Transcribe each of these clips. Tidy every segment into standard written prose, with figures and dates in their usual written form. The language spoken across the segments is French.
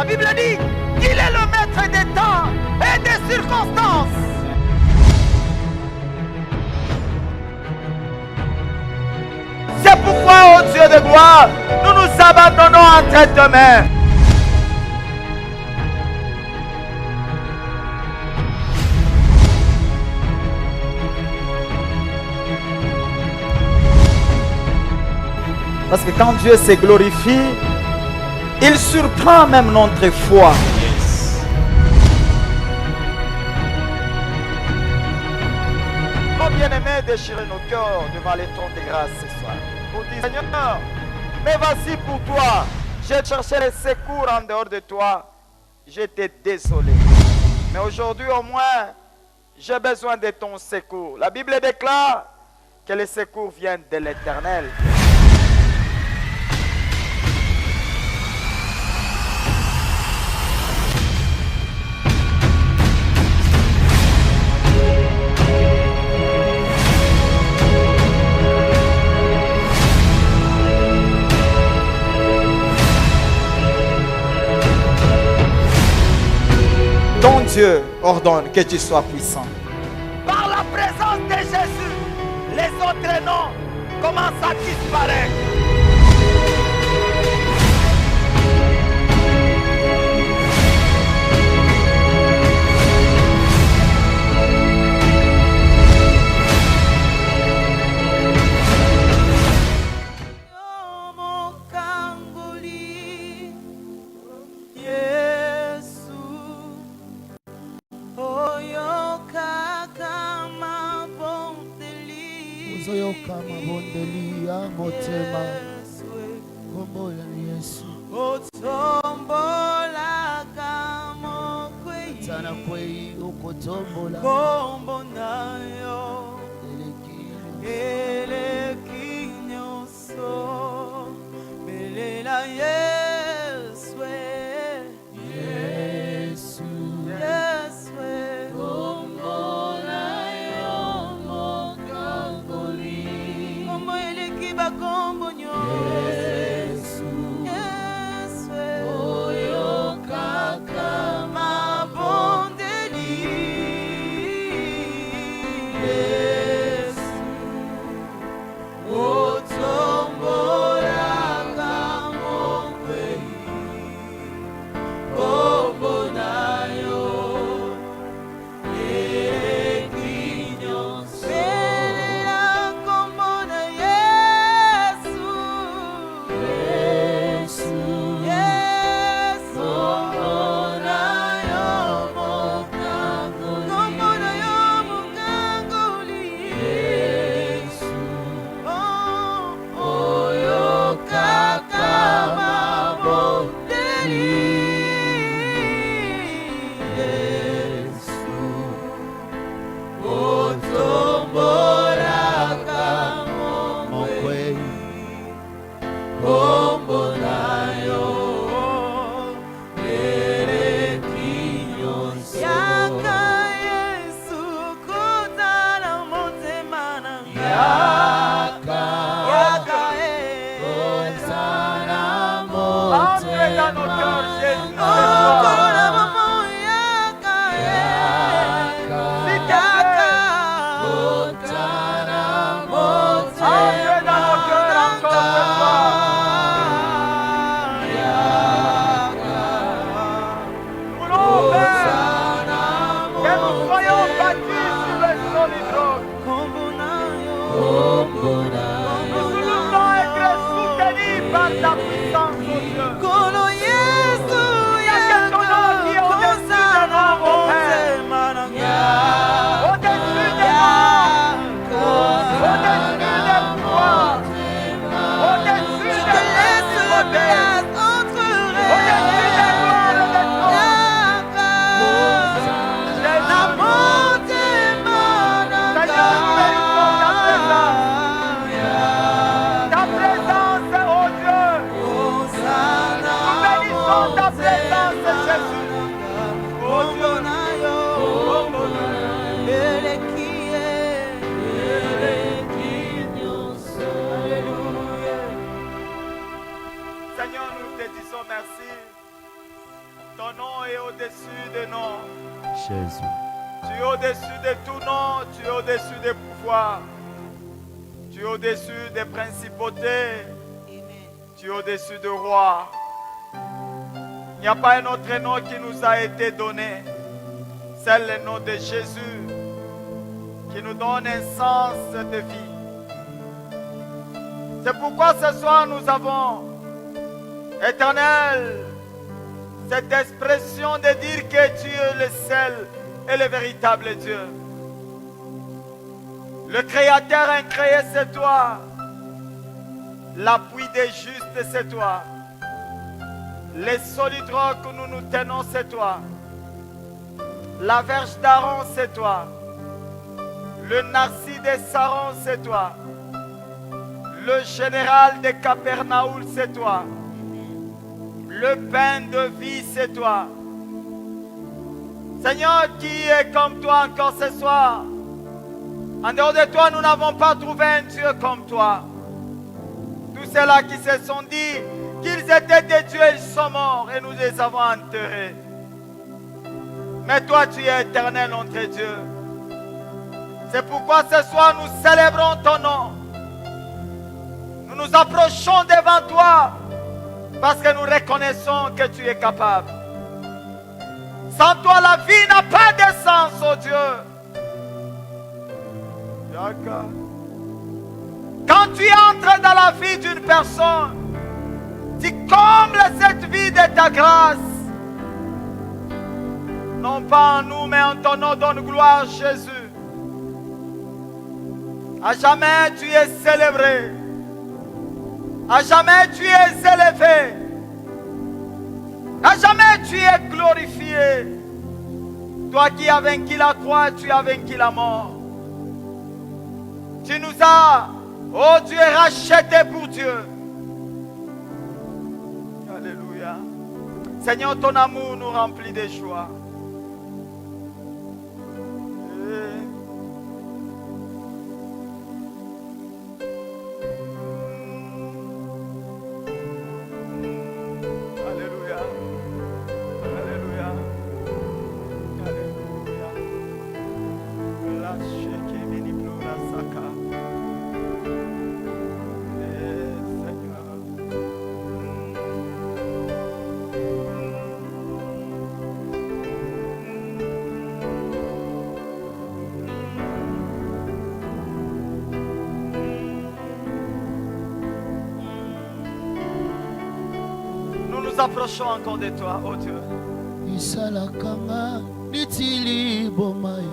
La Bible dit qu'il est le maître des temps et des circonstances. C'est pourquoi, ô Dieu de gloire, nous nous abandonnons entre tes mains. Parce que quand Dieu se glorifie, il surprend même notre foi. Mon bien-aimé, déchirez nos cœurs devant les trônes de grâce ce soir. Pour dire, Seigneur, mais voici pour toi. J'ai cherché les secours en dehors de toi. J'étais désolé. Mais aujourd'hui au moins, j'ai besoin de ton secours. La Bible déclare que les secours viennent de l'Éternel. Ton Dieu ordonne que tu sois puissant. Par la présence de Jésus, les autres noms commencent à disparaître. Kama bondeli ya motema kombo ya Yesu otombola kama kwei tana kwei ukotombola kombo nayo elekinyo so belela Yesu Yesu Yesu kombo nayo kombo nyo Yesu Yesu oyo kaka mabondeli Yesu otombola kamo kwei kombo nayo ekinyo sela kombo na Yesu Yesu Yesu kombo nayo mukangoli Yesu oyo kaka mabondeli Yesu otombola kamo kwei kombo nayo erekinyo yaka Yesu kutana motema nanga yaka kutana motema okona mamo yaka kutana motema Ton nom est au-dessus de noms. Jésus. Tu es au-dessus de tout nom. Tu es au-dessus des pouvoirs. Tu es au-dessus des principautés. Tu es au-dessus de rois. Il n'y a pas un autre nom qui nous a été donné. C'est le nom de Jésus qui nous donne un sens de vie. C'est pourquoi ce soir nous avons, Éternel, cette expression de dire que tu es le seul et le véritable Dieu. Le Créateur incréé, c'est toi. L'appui des justes, c'est toi. Les solides rocs que nous nous tenons, c'est toi. La verge d'Aaron, c'est toi. Le narcisse de Saron, c'est toi. Le général de Capernaum, c'est toi. Le pain de vie, c'est toi. Seigneur, qui est comme toi encore ce soir? En dehors de toi, nous n'avons pas trouvé un Dieu comme toi. Tous ceux-là qui se sont dit qu'ils étaient des dieux, ils sont morts et nous les avons enterrés. Mais toi, tu es éternel, notre Dieu. C'est pourquoi ce soir, nous célébrons ton nom. Nous nous approchons devant toi parce que nous reconnaissons que tu es capable. Sans toi, la vie n'a pas de sens, oh Dieu. Quand tu entres dans la vie d'une personne, tu combles cette vie de ta grâce. Non pas en nous, mais en ton nom, donne gloire, Jésus. À jamais tu es célébré. À jamais tu es élevé. À jamais tu es glorifié. Toi qui as vaincu la croix, tu as vaincu la mort. Tu nous as, oh Dieu, rachetés pour Dieu. Alléluia. Seigneur, ton amour nous remplit de joie. Approchons encore de toi, oh Dieu. Isalakanga nitili bomai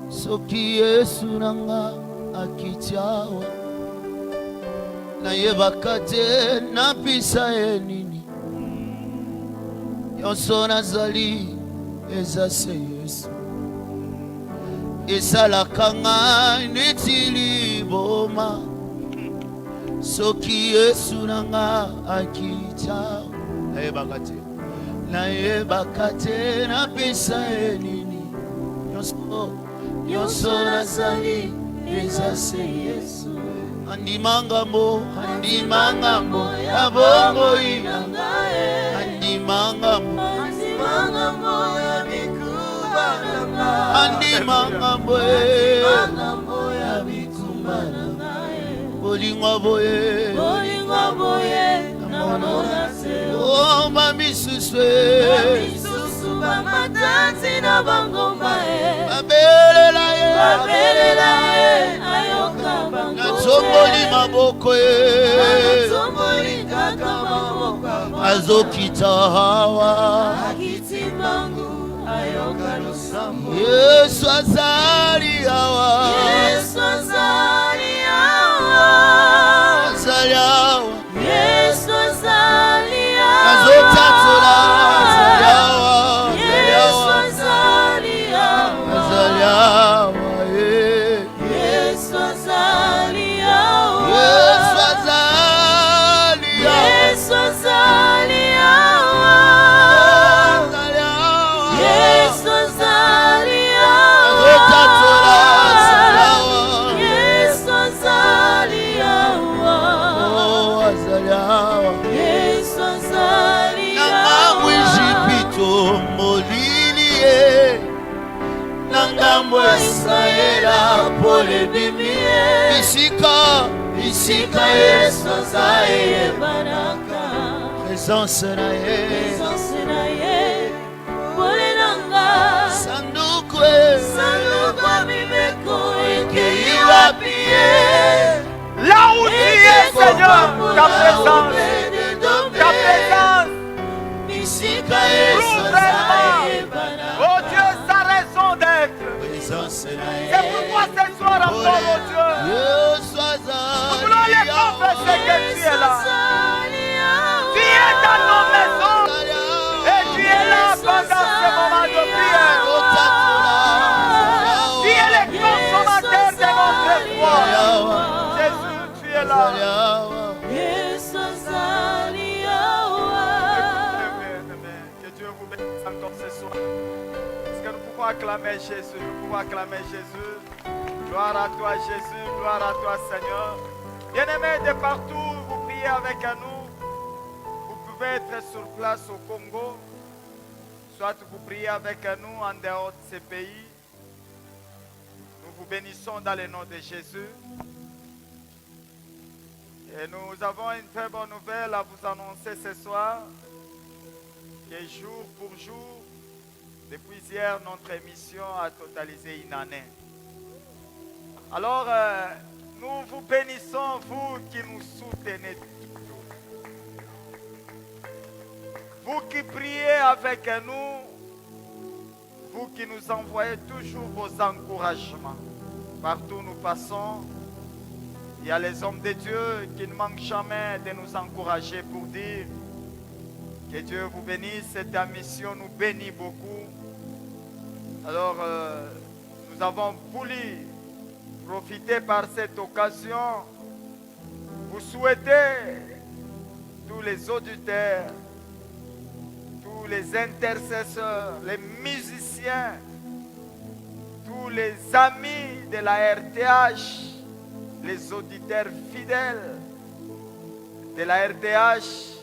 soki Yesu nanga akitiawa na yebakate na pisa enini yonso nazali ezase Yesu. Isalakanga nitili bomai soki Yesu nanga akita na yebakate na pesa enini yonso nazali ezase Yesu. Andimanga mo ya bongo inanga andimanga mo ya bikuba nanga andimanga mo ya bikuba nanga Bolingwa boye namona se o mami suswe bamatati na bangoma babelela ye ayoka bangoma nazomboli maboko ye nazomboli kaka maboko azokita hawa akiti mangu ayoka lusambo Yesu azali hawa Yesu azali Yesu azalia azotatola azaliawa Yesu azalia Yesu azalia Yesu azalia Yesu azalia Yesu azalia azotatola azaliawa Yesu kombo ya Israela pole bimie bisika Yesu azaye baraka présence na ye pole nanga sanduku bimeko ekei wapi là où tu es, Seigneur, ta présence, oh Dieu, sa raison d'être. C'est pourquoi ce soir encore, oh Dieu, nous voulons les confesser que tu es là. Tu es dans nos maisons et tu es là pendant ce moment de prière. Tu es le consommateur de notre foi. Jésus, tu es là. Que Dieu vous bénisse encore ce soir. Est-ce que nous pouvons acclamer Jésus? Nous pouvons acclamer Jésus. Gloire à toi Jésus, gloire à toi Seigneur. Bien-aimés de partout, vous priez avec nous. Vous pouvez être sur place au Congo. Soit vous priez avec nous en dehors de ces pays. Nous vous bénissons dans le nom de Jésus. Et nous avons une très bonne nouvelle à vous annoncer ce soir. Que jour pour jour, depuis hier, notre émission a totalisé une année. Alors, nous vous bénissons, vous qui nous soutenez toujours. Vous qui priez avec nous, vous qui nous envoyez toujours vos encouragements. Partout où nous passons, il y a les hommes de Dieu qui ne manquent jamais de nous encourager pour dire que Dieu vous bénisse. Cette émission nous bénit beaucoup. Alors, nous avons voulu profiter par cette occasion. Vous souhaitez, tous les auditeurs, tous les intercesseurs, les musiciens, tous les amis de la RTH, les auditeurs fidèles de la RTH,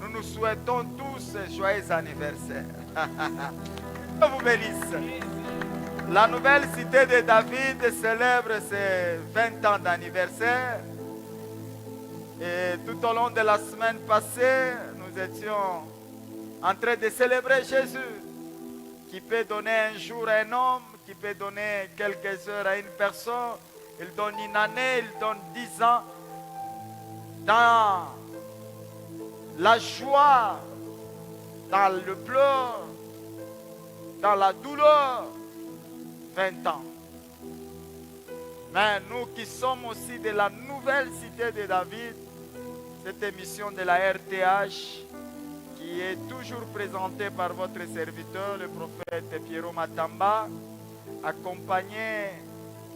nous nous souhaitons tous un joyeux anniversaire. Je vous bénisse. La nouvelle cité de David célèbre ses 20 ans d'anniversaire. Et tout au long de la semaine passée, nous étions en train de célébrer Jésus, qui peut donner un jour à un homme, qui peut donner quelques heures à une personne. Il donne une année, il donne 10 ans. Dans la joie, dans le pleur, dans la douleur, 20 ans. Mais nous qui sommes aussi de la nouvelle cité de David, cette émission de la RTH, qui est toujours présentée par votre serviteur, le prophète Pierrot Matamba, accompagné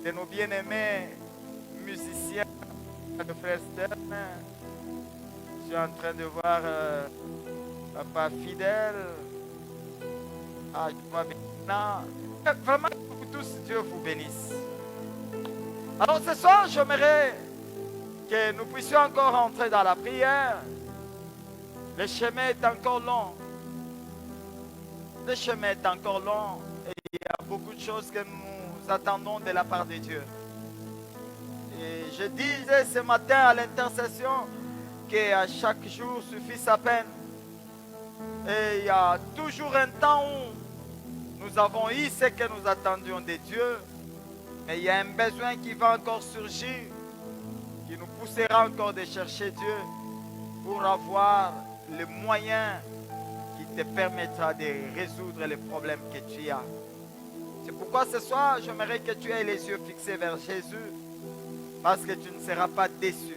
de nos bien-aimés musiciens, de frère Stern. Je suis en train de voir Papa Fidèle. Ah, je vois bien. Vraiment, que tous Dieu vous bénisse. Alors ce soir, j'aimerais que nous puissions encore entrer dans la prière. Le chemin est encore long. Le chemin est encore long. Et il y a beaucoup de choses que nous attendons de la part de Dieu. Et je disais ce matin à l'intercession qu'à chaque jour suffit sa peine. Et il y a toujours un temps où nous avons eu ce que nous attendions de Dieu. Mais il y a un besoin qui va encore surgir, qui nous poussera encore de chercher Dieu pour avoir le moyen qui te permettra de résoudre les problèmes que tu as. C'est pourquoi ce soir, j'aimerais que tu aies les yeux fixés vers Jésus, parce que tu ne seras pas déçu.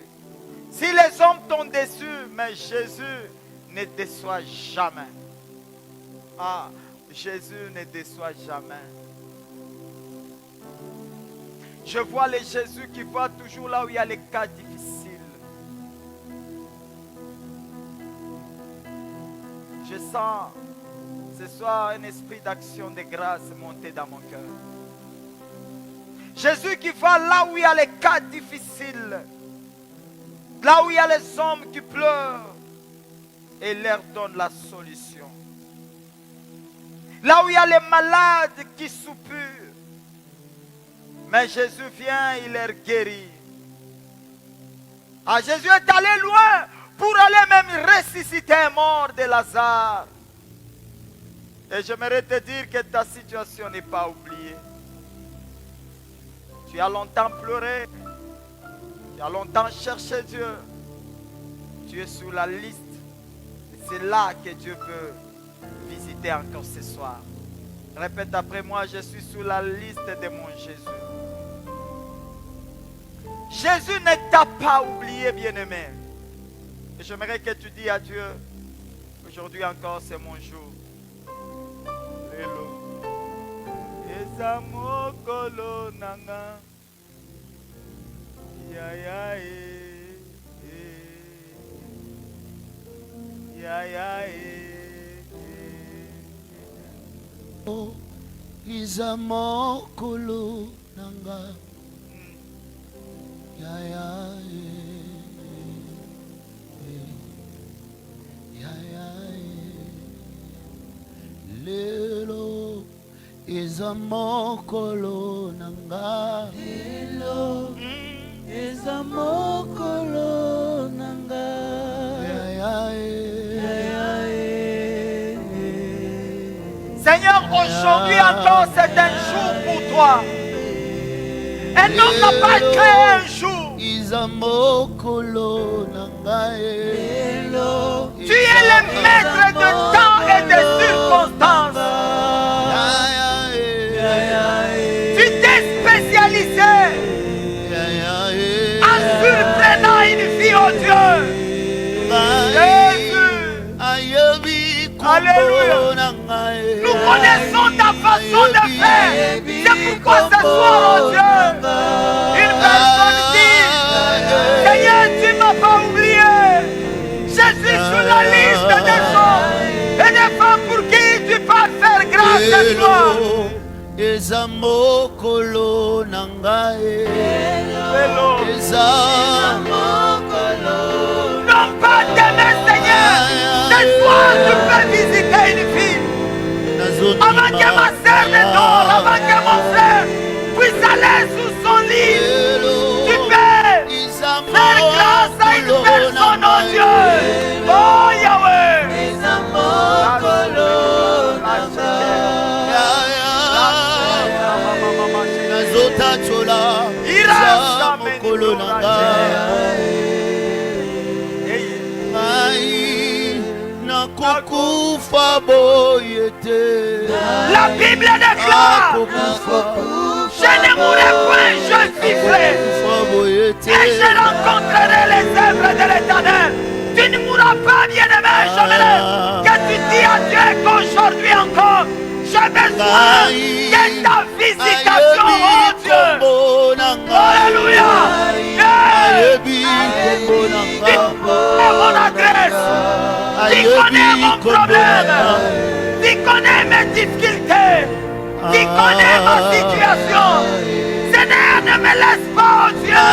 Si les hommes t'ont déçu, mais Jésus ne déçoit jamais. Ah, Jésus ne déçoit jamais. Je vois les Jésus qui voient toujours là où il y a les cas difficiles. Je sens ce soir un esprit d'action de grâce monter dans mon cœur. Jésus qui voit là où il y a les cas difficiles, là où il y a les hommes qui pleurent et leur donne la solution. Là où il y a les malades qui soupirent Mais Jésus vient, il les guérit. Ah, Jésus est allé loin pour aller même ressusciter un mort de Lazare. Et j'aimerais te dire que ta situation n'est pas oubliée. Tu as longtemps pleuré. Tu as longtemps cherché Dieu. Tu es sur la liste. C'est là que Dieu veut visiter encore ce soir. Répète après moi, je suis sur la liste de mon Jésus. Jésus ne t'a pas oublié, bien-aimé. Et j'aimerais que tu dises à Dieu, aujourd'hui encore c'est mon jour. Hello. Ezamokolo nanga. Ya ya ya ya Izamokolo nanga. Ya ya ya ya lelo izamokolo nanga. Lelo izamokolo nanga. Ya ya Seigneur, aujourd'hui encore c'est un jour pour toi. Un homme n'a pas créé un jour. Tu es le maître de temps et de circonstances. Tu t'es spécialisé en surprenant une vie, oh Dieu. Jésus. Alléluia. Nous connaissons ta façon de faire. C'est pourquoi ce soir, oh Dieu, une personne dit, Seigneur, tu ne m'as pas oublié. Je suis sur la liste des hommes et des femmes pour qui tu peux faire grâce à toi. Non pas demain, Seigneur. Ce soir, tu peux visiter une fille. Avant que ma sœur ne dort, avant que mon frère puisse aller sous son lit, tu peux faire grâce à une personne, oh Dieu. Oh Yahweh. La Bible déclare, je ne mourrai point, je vivrai. Et je rencontrerai les œuvres de l'Éternel. Tu ne mourras pas, bien-aimé, j'aimerais que tu dis à Dieu qu'aujourd'hui encore, j'ai besoin de ta visitation, oh Dieu. Alléluia. Tu connais mon adresse. Tu connais mon problème. Tu connais mes difficultés. Tu connais ma situation. Seigneur, ne me laisse pas, oh Dieu,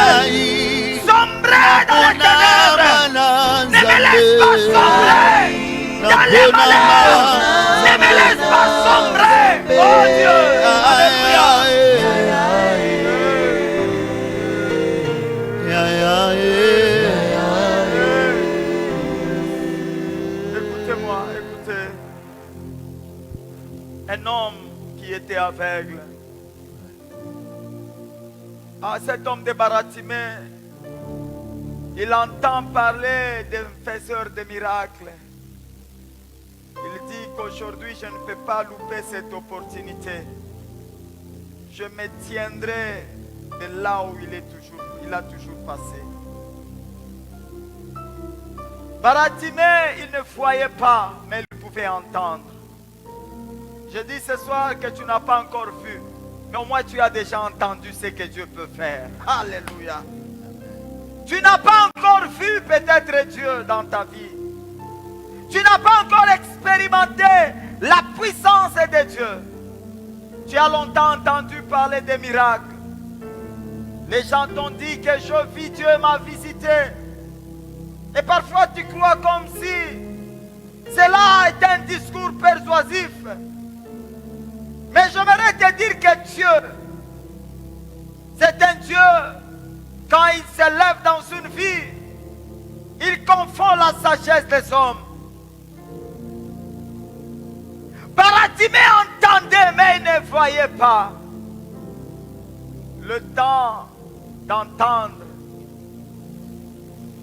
sombrer dans les ténèbres. Ne me laisse pas sombrer dans les malheurs. Ne me laisse pas sombrer, oh Dieu. Alléluia. Écoutez-moi, écoutez. Un homme qui était aveugle. Ah, cet homme de Baratimée, il entend parler d'un faiseur de miracles. Il dit qu'aujourd'hui je ne peux pas louper cette opportunité. Je me tiendrai de là où il a toujours passé. Baratimée, il ne voyait pas, mais il pouvait entendre. Je dis ce soir que tu n'as pas encore vu, mais au moins tu as déjà entendu ce que Dieu peut faire. Alléluia. Tu n'as pas encore vu peut-être Dieu dans ta vie. Tu n'as pas encore expérimenté la puissance de Dieu. Tu as longtemps entendu parler des miracles. Les gens t'ont dit que je vis, Dieu m'a visité. Et parfois tu crois comme si cela est un discours persuasif. Mais j'aimerais te dire que Dieu C'est un Dieu, quand il s'élève dans une vie, il confond la sagesse des hommes. Bartimée entendait, mais il ne voyait pas. Le temps d'entendre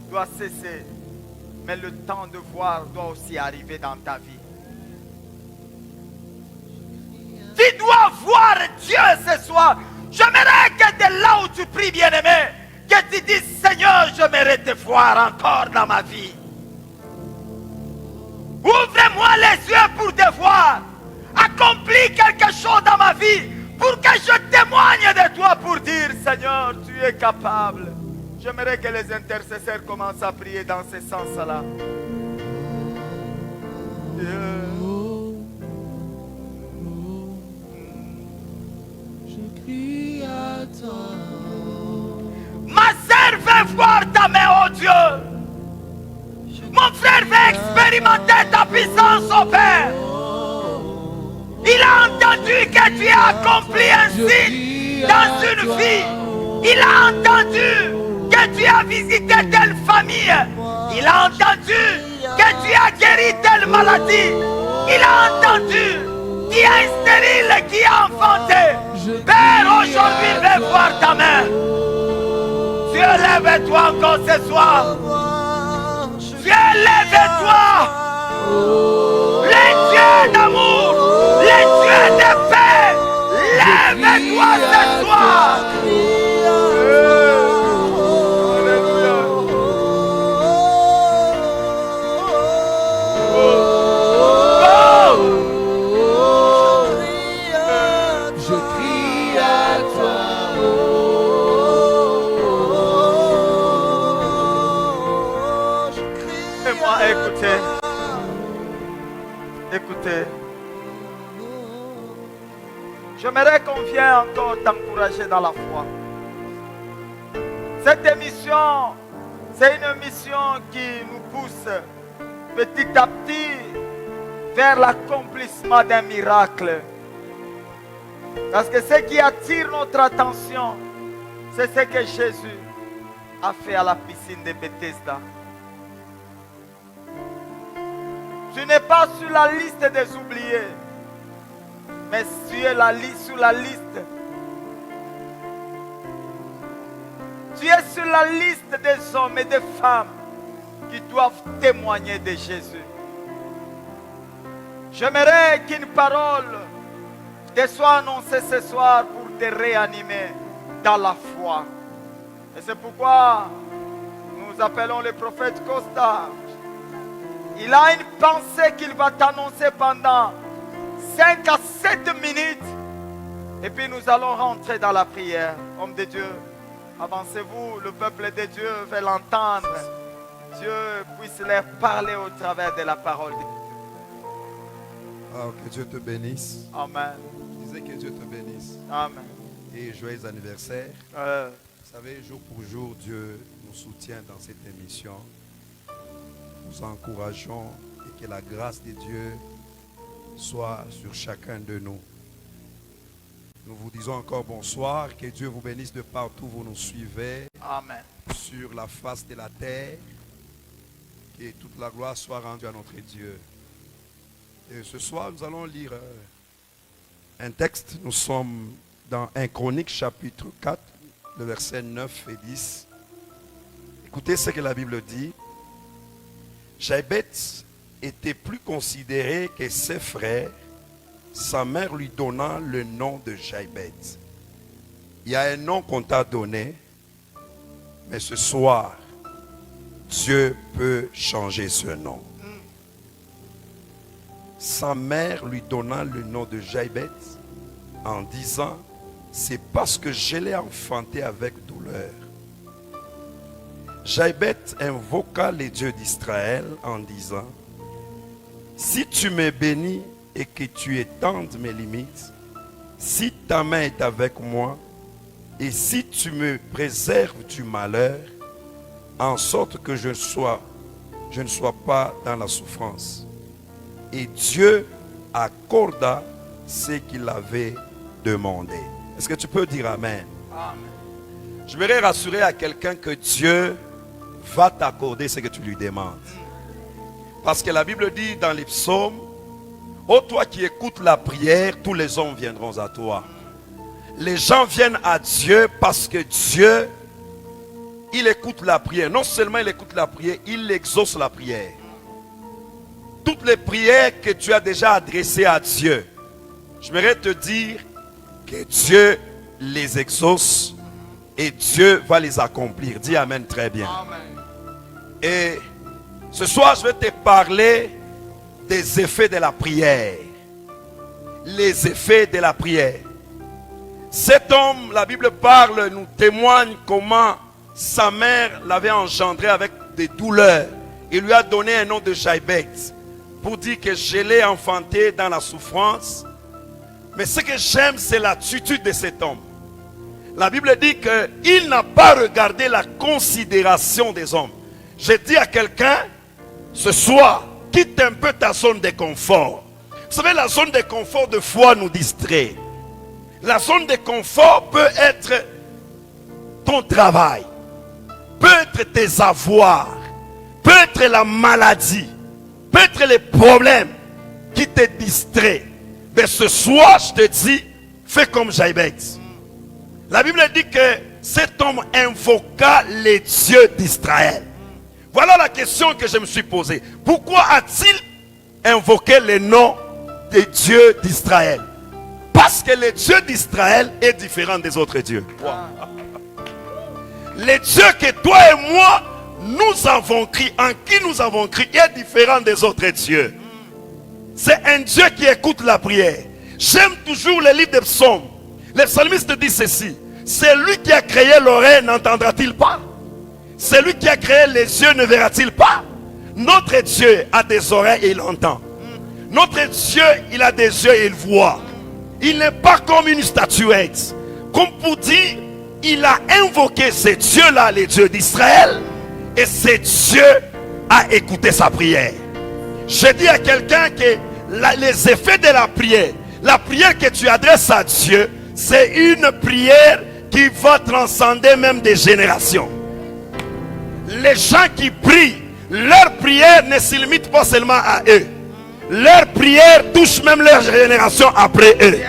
doit cesser, mais le temps de voir doit aussi arriver dans ta vie. Tu dois voir Dieu ce soir. J'aimerais que de là où tu pries, bien-aimé, que tu dises, Seigneur, j'aimerais te voir encore dans ma vie. Ouvre-moi les yeux pour te voir. Accomplis quelque chose dans ma vie pour que je témoigne de toi pour dire, Seigneur, tu es capable. J'aimerais que les intercesseurs commencent à prier dans ce sens-là. Je crie à toi. Ma sœur veut voir ta main, oh Dieu. Mon frère veut expérimenter ta puissance, oh Père. Il a entendu que tu as accompli un signe dans une vie. Il a entendu que tu as visité telle famille. Il a entendu que tu as guéri telle maladie. Il a entendu qu'il y a un stérile qui a enfanté. Père, aujourd'hui, vais voir ta main. Dieu, lève-toi encore ce soir. Dieu, lève-toi. Les dieux d'amour, les dieux de paix, lève-toi ce soir. Je crie à toi. Et moi, écoutez. Écoutez. J'aimerais qu'on vienne encore t'encourager dans la foi. Cette émission, c'est une mission qui nous pousse petit à petit vers l'accomplissement d'un miracle. Parce que ce qui attire notre attention, c'est ce que Jésus a fait à la piscine de Bethesda. Tu n'es pas sur la liste des oubliés, mais tu es sur la liste. Tu es sur la liste des hommes et des femmes qui doivent témoigner de Jésus. J'aimerais qu'une parole te soit annoncée ce soir pour te réanimer dans la foi. Et c'est pourquoi nous appelons le prophète Costa. Il a une pensée qu'il va t'annoncer pendant 5 à 7 minutes. Et puis nous allons rentrer dans la prière. Homme de Dieu, avancez-vous, le peuple de Dieu veut l'entendre. Dieu puisse leur parler au travers de la parole de Dieu. Alors que Dieu te bénisse. Amen. Je disais que Dieu te bénisse. Amen. Et joyeux anniversaire. Vous savez, jour pour jour, Dieu nous soutient dans cette émission. Nous encourageons et que la grâce de Dieu soit sur chacun de nous. Nous vous disons encore bonsoir, que Dieu vous bénisse de partout où vous nous suivez. Amen. Sur la face de la terre, que toute la gloire soit rendue à notre Dieu. Et ce soir, nous allons lire un texte. Nous sommes dans 1 Chronique chapitre 4, le verset 9 et 10. Écoutez ce que la Bible dit. Jaïbet était plus considéré que ses frères, sa mère lui donnant le nom de Jaïbet. Il y a un nom qu'on t'a donné, mais ce soir, Dieu peut changer ce nom. Sa mère lui donnant le nom de Jaïbet en disant, c'est parce que je l'ai enfanté avec douleur. Jaïbet invoqua les dieux d'Israël en disant, si tu me bénis et que tu étendes mes limites, si ta main est avec moi, et si tu me préserves du malheur, en sorte que je ne sois pas dans la souffrance. Et Dieu accorda ce qu'il avait demandé. Est-ce que tu peux dire Amen? Amen. Je voudrais rassurer à quelqu'un que Dieu va t'accorder ce que tu lui demandes. Parce que la Bible dit dans les psaumes, ô toi qui écoutes la prière, tous les hommes viendront à toi. Les gens viennent à Dieu parce que Dieu, il écoute la prière. Non seulement il écoute la prière, il exauce la prière. Toutes les prières que tu as déjà adressées à Dieu, je voudrais te dire que Dieu les exauce et Dieu va les accomplir. Dis Amen très bien. Amen. Et ce soir, je vais te parler des effets de la prière. Les effets de la prière. Cet homme, la Bible parle, nous témoigne comment sa mère l'avait engendré avec des douleurs. Il lui a donné un nom de Jaïbet pour dire que je l'ai enfanté dans la souffrance. Mais ce que j'aime, c'est l'attitude de cet homme. La Bible dit qu'il n'a pas regardé la considération des hommes. Je dis à quelqu'un, ce soir, quitte un peu ta zone de confort. Vous savez, la zone de confort de foi nous distrait. La zone de confort peut être ton travail, peut être tes avoirs, peut être la maladie, peut être les problèmes qui te distraient. Mais ce soir, je te dis, fais comme Jaïbet. La Bible dit que cet homme invoqua les dieux d'Israël. Voilà la question que je me suis posée. Pourquoi a-t-il invoqué les noms des dieux d'Israël? Parce que le Dieu d'Israël est différent des autres dieux. Wow. Le Dieu que toi et moi, nous avons cru, en qui nous avons cru, est différent des autres dieux. C'est un Dieu qui écoute la prière. J'aime toujours le livre des psaumes. Le psalmiste dit ceci: c'est lui qui a créé l'oreille, n'entendra-t-il pas? C'est lui qui a créé les yeux, ne verra-t-il pas? Notre Dieu a des oreilles et il entend. Notre Dieu, il a des yeux et il voit. Il n'est pas comme une statuette. Comme pour dire, il a invoqué ces dieux-là, les dieux d'Israël, et ces dieux a écouté sa prière. Je dis à quelqu'un que les effets de la prière que tu adresses à Dieu, c'est une prière qui va transcender même des générations. Les gens qui prient, leur prière ne se limite pas seulement à eux. Leur prière touche même leur génération après eux. Yes.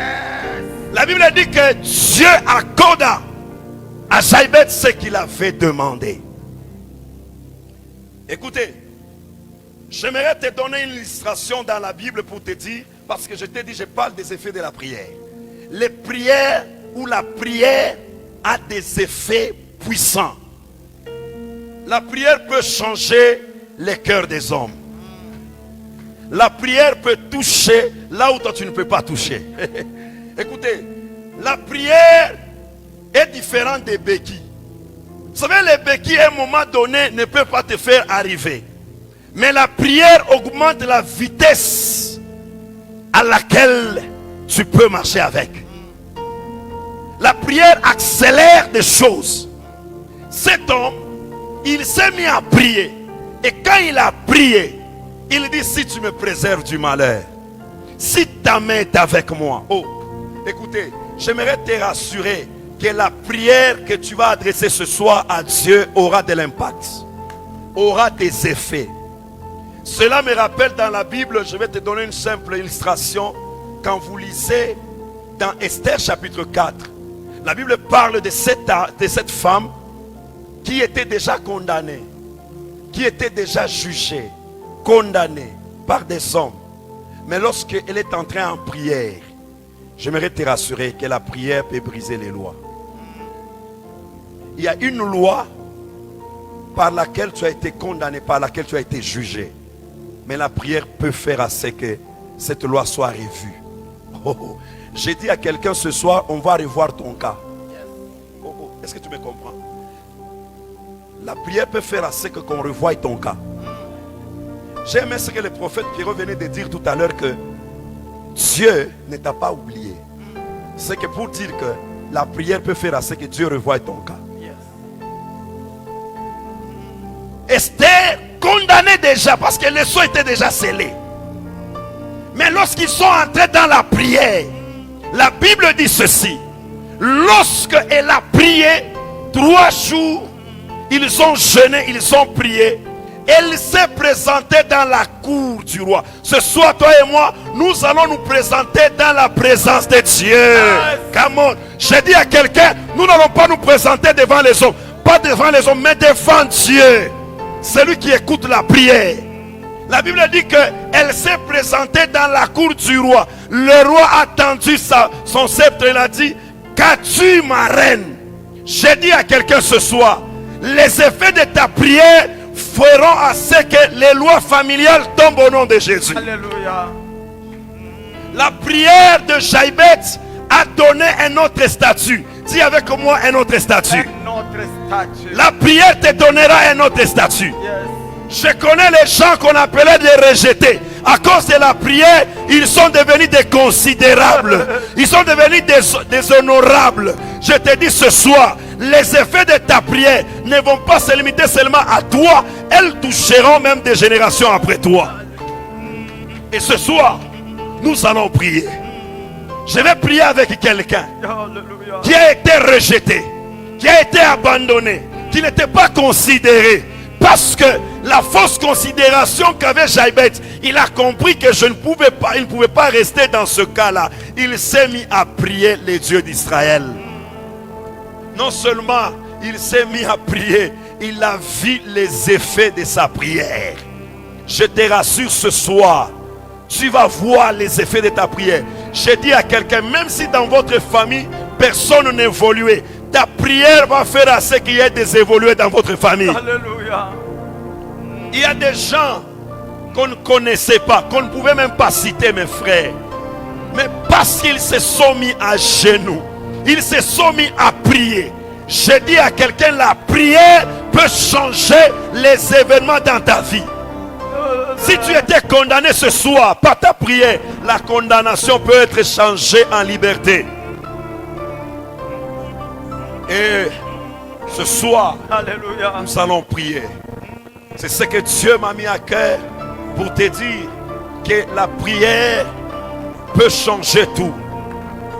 La Bible dit que Dieu accorda à Jaïbet ce qu'il avait demandé. Écoutez, j'aimerais te donner une illustration dans la Bible pour te dire, parce que je t'ai dit, je parle des effets de la prière. Les prières ou la prière a des effets puissants. La prière peut changer les cœurs des hommes. La prière peut toucher là où toi tu ne peux pas toucher. Écoutez, la prière est différente des béquilles. Vous savez, les béquilles à un moment donné ne peuvent pas te faire arriver. Mais la prière augmente la vitesse à laquelle tu peux marcher avec. La prière accélère des choses. Cet homme, il s'est mis à prier. Et quand il a prié, il dit: si tu me préserves du malheur, si ta main est avec moi. Oh, écoutez, j'aimerais te rassurer que la prière que tu vas adresser ce soir à Dieu aura de l'impact, aura des effets. Cela me rappelle dans la Bible, je vais te donner une simple illustration. Quand vous lisez dans Esther chapitre 4, la Bible parle de cette femme qui était déjà condamnée, qui était déjà jugée, condamnée par des hommes. Mais lorsqu'elle est entrée en prière, j'aimerais te rassurer que la prière peut briser les lois. Il y a une loi par laquelle tu as été condamné, par laquelle tu as été jugé. Mais la prière peut faire à ce que cette loi soit revue. Oh, oh. J'ai dit à quelqu'un ce soir, on va revoir ton cas. Oh, oh. Est-ce que tu me comprends? La prière peut faire à ce qu'on revoie ton cas. J'ai aimé ce que le prophète Pierrot venait de dire tout à l'heure, que Dieu ne t'a pas oublié. C'est que pour dire que la prière peut faire à ce que Dieu revoie ton cas. Esther, condamnée déjà parce que les sceaux étaient déjà scellés. Mais lorsqu'ils sont entrés dans la prière, la Bible dit ceci: lorsque elle a prié, 3 jours, ils ont jeûné, ils ont prié. Elle s'est présentée dans la cour du roi. Ce soir, toi et moi, nous allons nous présenter dans la présence de Dieu. Come on. J'ai dit à quelqu'un, nous n'allons pas nous présenter devant les hommes. Pas devant les hommes, mais devant Dieu. Celui qui écoute la prière. La Bible dit qu'elle s'est présentée dans la cour du roi. Le roi a tendu son sceptre et il a dit, qu'as-tu ma reine? J'ai dit à quelqu'un ce soir, les effets de ta prière feront à ce que les lois familiales tombent au nom de Jésus. Alléluia. La prière de Jaïbet a donné un autre statut. Dis avec moi un autre statut. Un autre statut. La prière te donnera un autre statut. Yes. Je connais les gens qu'on appelait des rejetés. À cause de la prière, ils sont devenus des considérables. Ils sont devenus des honorables. Je te dis ce soir, les effets de ta prière ne vont pas se limiter seulement à toi. Elles toucheront même des générations après toi. Et ce soir, nous allons prier. Je vais prier avec quelqu'un qui a été rejeté, qui a été abandonné, qui n'était pas considéré. Parce que la fausse considération qu'avait Jaïbet, il a compris que il ne pouvait pas rester dans ce cas-là. Il s'est mis à prier les dieux d'Israël. Non seulement il s'est mis à prier, il a vu les effets de sa prière. Je te rassure ce soir, tu vas voir les effets de ta prière. J'ai dit à quelqu'un, même si dans votre famille, personne n'évoluait, ta prière va faire à ce qu'il y ait des évolués dans votre famille. Alléluia. Il y a des gens qu'on ne connaissait pas, qu'on ne pouvait même pas citer, mes frères. Mais parce qu'ils se sont mis à genoux, ils se sont mis à prier. J'ai dit à quelqu'un, la prière peut changer les événements dans ta vie. Si tu étais condamné ce soir par ta prière, la condamnation peut être changée en liberté. Et ce soir, Alléluia. nous allons prier. C'est ce que Dieu m'a mis à cœur pour te dire que la prière peut changer tout.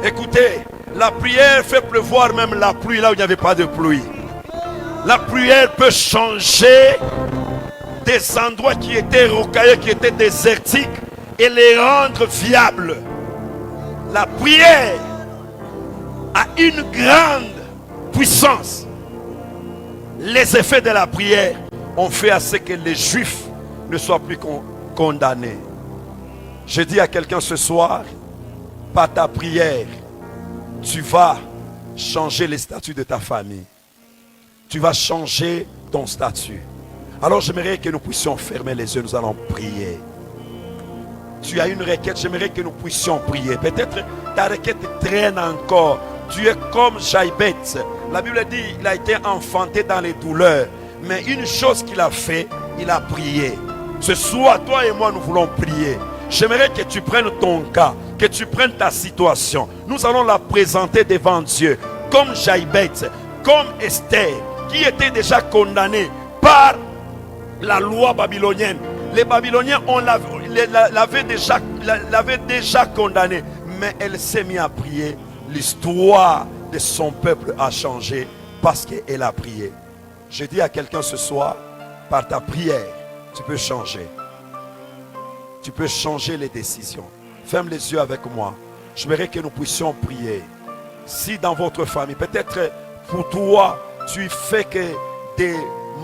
Écoutez, la prière fait pleuvoir même la pluie là où il n'y avait pas de pluie. La prière peut changer des endroits qui étaient rocailleux, qui étaient désertiques et les rendre viables. La prière a une grande puissance. Les effets de la prière ont fait à ce que les Juifs ne soient plus condamnés. Je dis à quelqu'un ce soir, par ta prière, tu vas changer les statuts de ta famille. Tu vas changer ton statut. Alors j'aimerais que nous puissions fermer les yeux, nous allons prier. Tu as une requête, j'aimerais que nous puissions prier. Peut-être ta requête traîne encore. Tu es comme Jaïbet. La Bible dit qu'il a été enfanté dans les douleurs. Mais une chose qu'il a fait, il a prié. Ce soir, toi et moi, nous voulons prier. J'aimerais que tu prennes ton cas, que tu prennes ta situation. Nous allons la présenter devant Dieu. Comme Jaïbet, comme Esther, qui était déjà condamnée par la loi babylonienne. Les Babyloniens l'avaient déjà condamnée. Mais elle s'est mise à prier. L'histoire de son peuple a changé parce qu'elle a prié. Je dis à quelqu'un ce soir, par ta prière, tu peux changer. Tu peux changer les décisions. Ferme les yeux avec moi. Je voudrais que nous puissions prier. Si dans votre famille, peut-être pour toi, tu fais que des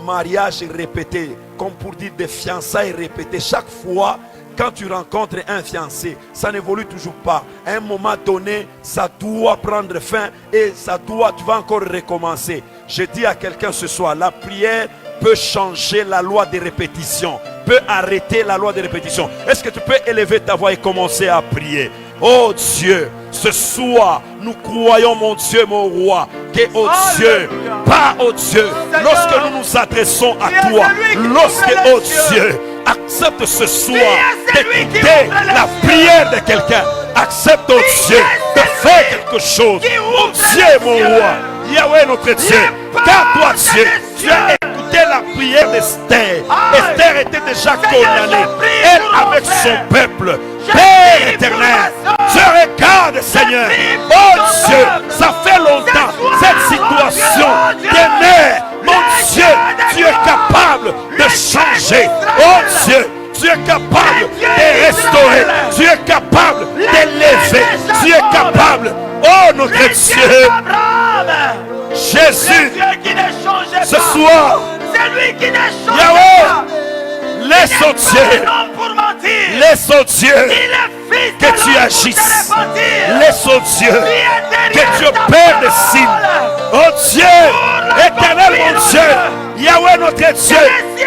mariages répétés, comme pour dire des fiançailles répétées, chaque fois, quand tu rencontres un fiancé, ça n'évolue toujours pas. À un moment donné, ça doit prendre fin et tu vas encore recommencer. Je dis à quelqu'un ce soir, la prière peut changer la loi des répétitions, peut arrêter la loi des répétitions. Est-ce que tu peux élever ta voix et commencer à prier? Oh Dieu, ce soir, nous croyons, mon Dieu, mon roi, que, oh Dieu, pas, oh Dieu, lorsque nous nous adressons à toi, lorsque, oh Dieu, accepte ce soir d'écouter la prière de quelqu'un, accepte, oh Dieu, de faire quelque chose. Mon Dieu, mon roi, Yahweh notre Dieu, car toi Dieu, tu as écouté la prière d'Esther. Esther mère était déjà condamnée. Elle avec son peuple. Père éternel, je regarde, Seigneur. Oh Dieu, ça fait longtemps cette situation des mères. Mon Dieu, tu es capable de changer. Oh Dieu, tu es capable de restaurer. Tu es capable d'élever. Tu es capable. Oh notre Dieu. Jésus, ce soir, Yahweh, laisse au Dieu, que tu agisses. Laisse au Dieu que tu opères des signes. Oh Dieu, éternel mon Dieu, Yahweh notre Dieu,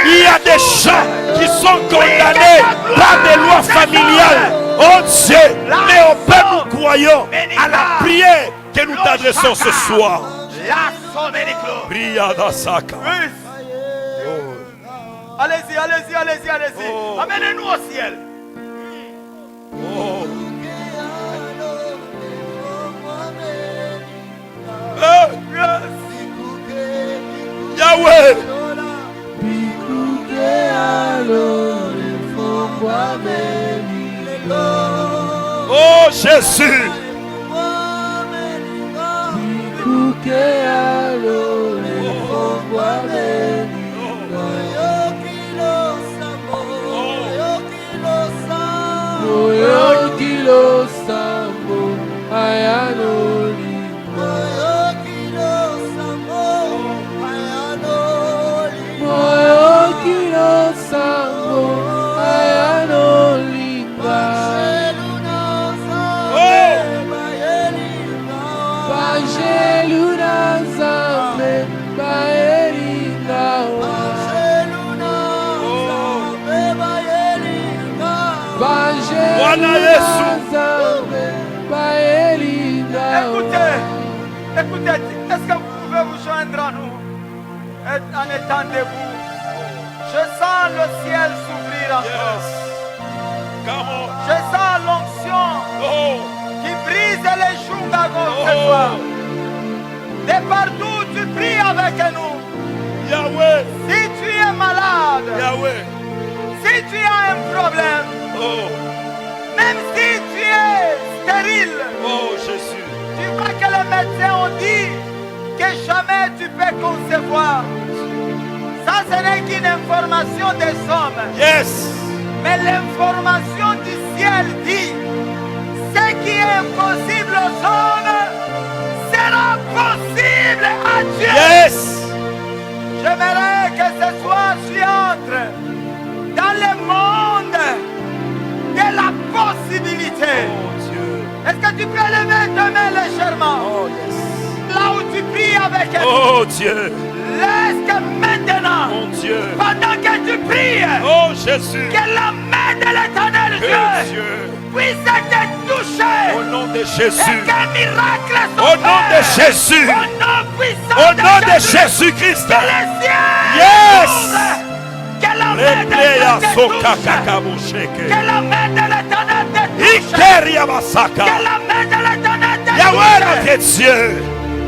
il y a des gens qui sont condamnés par des lois familiales. Oh Dieu, mais au Père nous croyons à la prière que nous t'adressons ce soir. Pria da Saka. Allez-y, allez-y, allez-y, allez-y. Oh. Amenez-nous au ciel. Oh. Yahweh. Oh Jésus. Écoutez, est-ce que vous pouvez vous joindre à nous en étant debout? Je sens le ciel s'ouvrir encore. Je sens l'onction qui brise les jougs à gauche ce soir. De partout, tu pries avec nous. Yahweh. Si tu es malade, Yahweh. si tu as un problème, même si tu es stérile, Oh Jésus. tu vois que les médecins ont dit que jamais tu peux concevoir. Ça, ce n'est qu'une information des hommes. Yes. Mais l'information du ciel dit, ce qui est impossible aux hommes sera possible à Dieu. Yes. J'aimerais que ce soir tu entres dans le monde de la possibilité. Oh Dieu. Est-ce que tu peux lever tes mains légèrement? Oh yes. Là où tu pries avec elle. Oh Dieu. Laisse que maintenant, Mon Dieu. pendant que tu pries, Oh Jésus. que la main de l'éternel Que Dieu Dieu. puisse te toucher. Au nom de Et Jésus. que miracle soit Au nom de Jésus. Au nom puissant Au nom de Jésus-Christ. Que les cieux Yes. s'ouvrent. Que la main de Repleya Dieu te soka touche. kakabusheke. Que la main de l'éternel te touche. Ikeria masaka. Que la main de l'éternel te Yahweh touche. notre Dieu.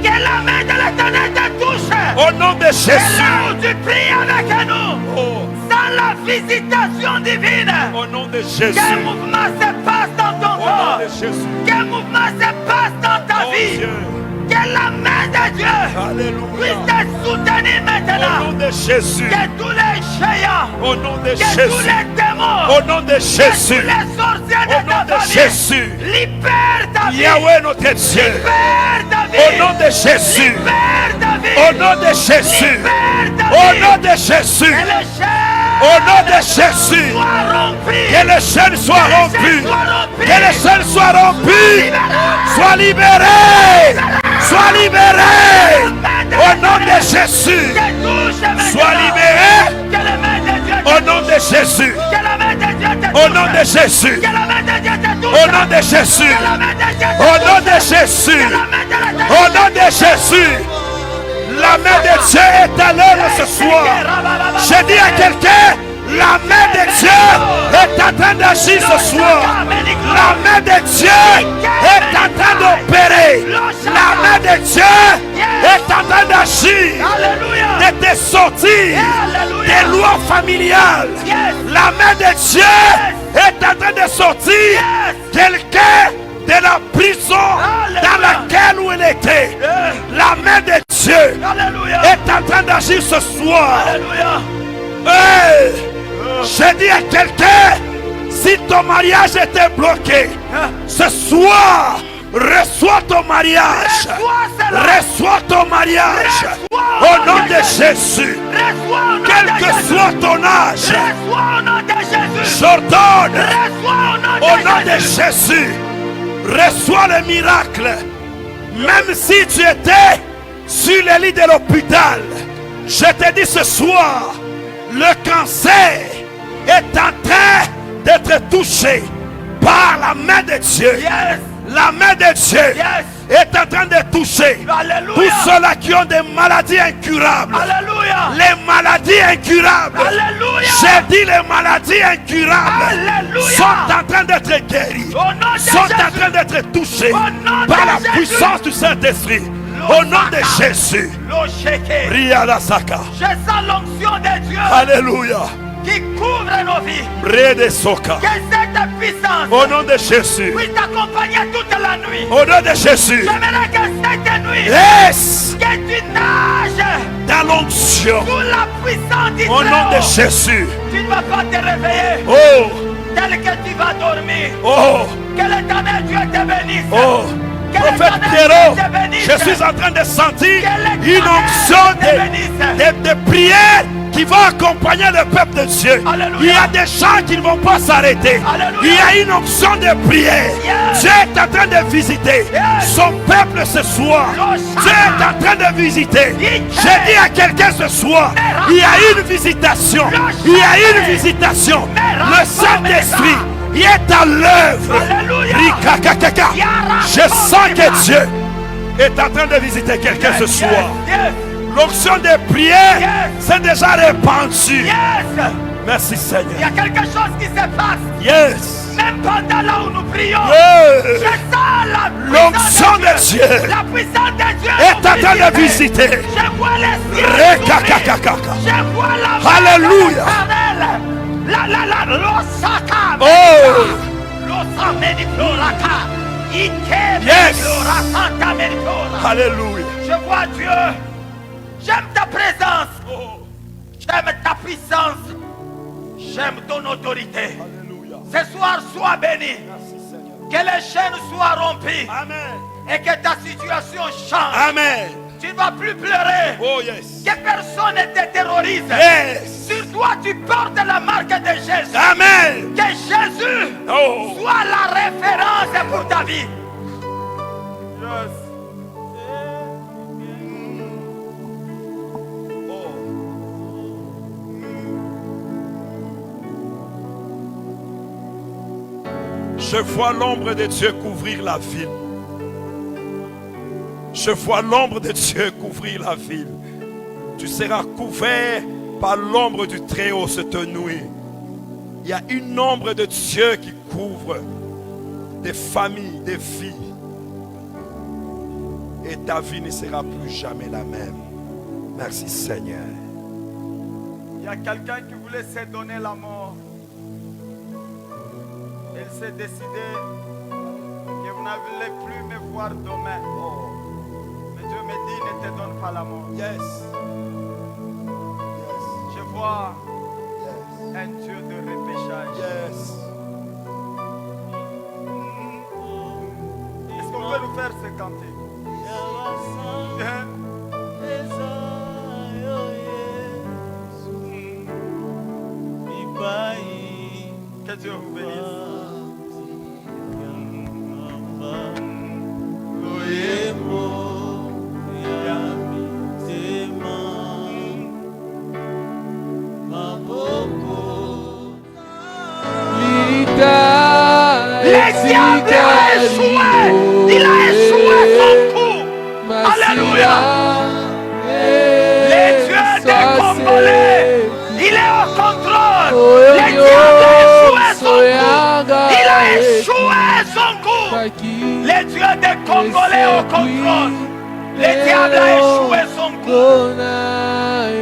Que la main de l'éternel te touche. Au nom de Et là Jésus. où tu pries avec nous, Oh. sans la visitation divine, Au nom de quel Jésus. mouvement se passe dans ton Au nom corps, de Jésus. quel mouvement se passe dans ta Oh vie, Dieu. que la main de Dieu Alléluia. puisse te soutenir Au maintenant, nom de Jésus. que tous les géants, Au nom de que tous Jésus. les démons, Au nom de que tous Jésus. les sorciers Au de nom ta de famille, Jésus. libère ta vie, Yahweh notre Dieu. libère ta vie, Au nom de Jésus. libère ta vie, Au nom de Jésus. libère ta Au vie. nom de Jésus. Que les chaînes Au nom de Jésus. soient rompues. Que les chaînes soient rompues. Que les chaînes soient rompues. Sois libéré. Sois libéré. Au nom de Jésus. Sois libéré. Au nom de Jésus. Au nom de Jésus. Au nom de Jésus. Au nom de Jésus. Au nom de Jésus. La main de Dieu est à l'œuvre ce soir. Je dis à quelqu'un, la main de Dieu est à en train d'agir ce soir. La main de Dieu est en train d'opérer. La main de Dieu est en train d'agir, de te sortir des lois familiales. La main de Dieu est en train de sortir quelqu'un de la prison dans laquelle où il était. La main de Dieu est en train d'agir ce soir. Hey, je dis à quelqu'un, si ton mariage était bloqué, ce soir, reçois ton mariage. Reçois ton mariage. Au nom de Jésus. Quel que soit ton âge, j'ordonne au nom de Jésus. Reçois le miracle. Même si tu étais sur le lit de l'hôpital, je te dis ce soir, le cancer est en train d'être touché par la main de Dieu. La main de Dieu est en train de toucher tous ceux-là qui ont des maladies incurables. Les maladies incurables. J'ai dit les maladies incurables sont en train d'être guéries, sont en train d'être touchées par la puissance du Saint-Esprit. Au nom de Jésus. Ria la Saka. Je sens l'onction de Dieu. Alléluia. Qui couvre nos vies. Près de Soka. Que cette puissance au nom de Jésus puisse t'accompagner toute la nuit. Au nom de Jésus. J'aimerais que cette nuit, Yes. que tu nages dans l'onction. sous la puissance du Au nom de Très-Haut. Jésus. Tu ne vas pas te réveiller Oh. tel que tu vas dormir. Oh. Que l'Éternel Dieu te bénisse. Oh. Que Prophète l'Éternel Pierrot, Dieu te bénisse. je suis en train de sentir Que une l'Éternel onction te bénisse. de prières qui va accompagner le peuple de Dieu. Alléluia. Il y a des gens qui ne vont pas s'arrêter. Alléluia. Il y a une onction de prière. Yes. Dieu est en train de visiter Yes. son peuple ce soir. Yes. Dieu est en train de visiter. Yes. Je dis à quelqu'un ce soir, il y a une visitation. Yes. Il y a une visitation. Le Saint-Esprit il est à l'œuvre. Alléluia. Rikakakaka. Je sens que Dieu est en train de visiter quelqu'un ce soir. Yes. L'onction de prière Yes. s'est déjà répandue. Yes. Merci Il y Seigneur. a quelque chose qui se passe. Yes. Même pendant là où nous prions. Yes. Je sens la L'onction de puissance Dieu La puissance de Dieu est en train de visiter. Je vois les cieux Rekakakaka. s'ouvrir. Je vois la main Alléluia. de l'Éternel. La l'osaka. Oh. L'osa médicloraka. Ike Yes. médiclorasanta médiclora. Alléluia. Je vois Dieu. J'aime ta présence. J'aime ta puissance. J'aime ton autorité. Ce soir, sois béni. Que les chaînes soient rompues. Amen. Et que ta situation change. Amen. Tu ne vas plus pleurer. Oh yes. Que personne ne te terrorise. Yes. Sur toi, tu portes la marque de Jésus. Amen. Que Jésus Oh. soit la référence pour ta vie. Je vois l'ombre de Dieu couvrir la ville. Je vois l'ombre de Dieu couvrir la ville. Tu seras couvert par l'ombre du Très-Haut cette nuit. Il y a une ombre de Dieu qui couvre des familles, des vies. Et ta vie ne sera plus jamais la même. Merci Seigneur. Il y a quelqu'un qui voulait se donner la mort. Il s'est décidé que vous n'allez plus me voir demain. Mais Dieu me dit, ne te donne pas la mort. Yes. Je vois Yes. un Dieu de repêchage. Yes. Est-ce qu'on peut nous faire ce canter? Hein? Que Dieu vous bénisse. Le diable a échoué. Il a échoué son coup. Alléluia. Le Dieu des Congolais, il est au contrôle. Le diable a échoué son acquis. Les dieux des Congolais au contrôle. Le diable a échoué son coup.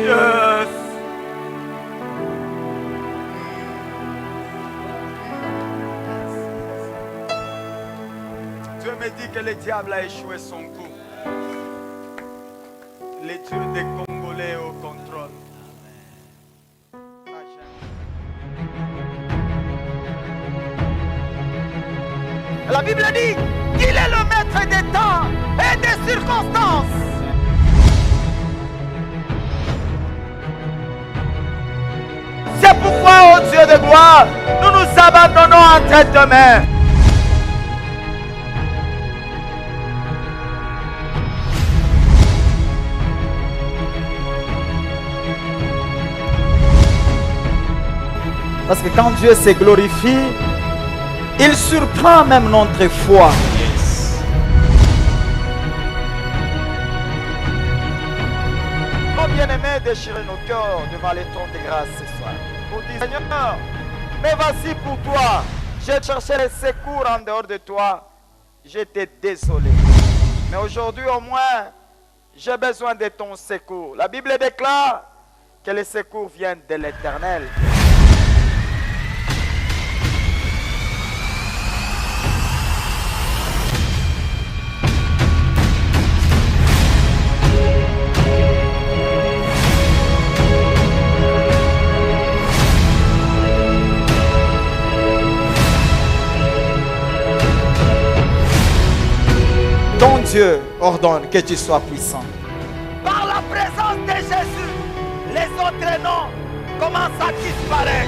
Yes. Dieu me dit que le diable a échoué son coup. Les dieux des Congolais au contrôle. La Bible dit qu'il est le maître des temps et des circonstances. C'est pourquoi, ô Dieu de gloire, nous nous abandonnons entre tes mains. Parce que quand Dieu se glorifie, il surprend même notre foi. Oh bien-aimés, déchirez nos cœurs devant les trônes de grâce ce soir. Pour dire, Seigneur, mais voici pour toi. J'ai cherché le secours en dehors de toi. J'étais désolé. Mais aujourd'hui au moins, j'ai besoin de ton secours. La Bible déclare que le secours vient de l'Éternel. Ton Dieu ordonne que tu sois puissant. Par la présence de Jésus, les autres noms commencent à disparaître.